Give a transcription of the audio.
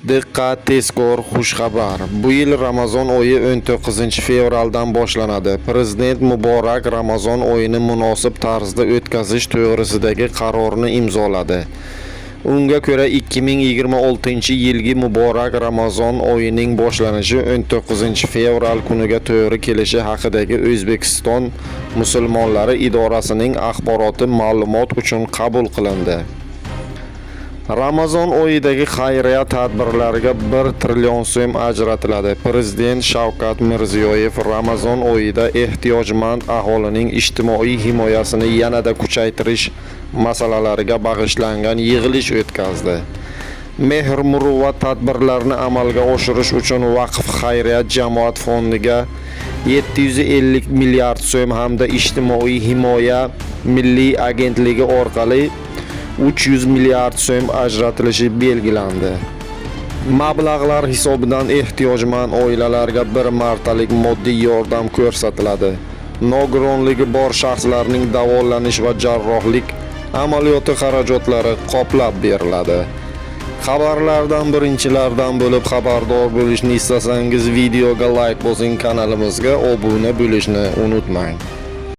Diqqat, tezkor xushxabar. Bu yil Ramazon oyi 19-fevraldan boshlanadi. Prezident muborak Ramazon oyini munosib tarzda o'tkazish to'g'risidagi qarorni imzoladi. Unga ko'ra 2026-yilgi muborak Ramazon oyining boshlanishi 19-fevral kuniga to'g'ri kelishi haqidagi O'zbekiston musulmonlari idorasining axboroti ma'lumot uchun qabul qilindi. Ramazon oyidagi xayriya tadbirlariga 1 trillion so'm ajratiladi. Prezident Shavkat Mirziyoyev Ramazon oyida ehtiyojmand aholining ijtimoiy himoyasini yanada kuchaytirish masalalariga bag'ishlangan yig'ilish o'tkazdi. Mehr-muruvvat tadbirlarini amalga oshirish uchun Vaqf xayriyat jamoat fondiga 750 milliard so'm hamda ijtimoiy himoya milliy agentligi orqali 300 milliard so'm ajratilishi belgilandi. Mablag'lar hisobidan ehtiyojmand oilalarga bir martalik moddiy yordam ko'rsatiladi. Nogironligi bor shaxslarning davolanish va jarrohlik amaliyoti xarajatlari qoplab beriladi. Xabarlardan birinchilardan bo'lib xabardor bo'lishni istasangiz videoga like bosing, kanalimizga obuna bo'lishni unutmang.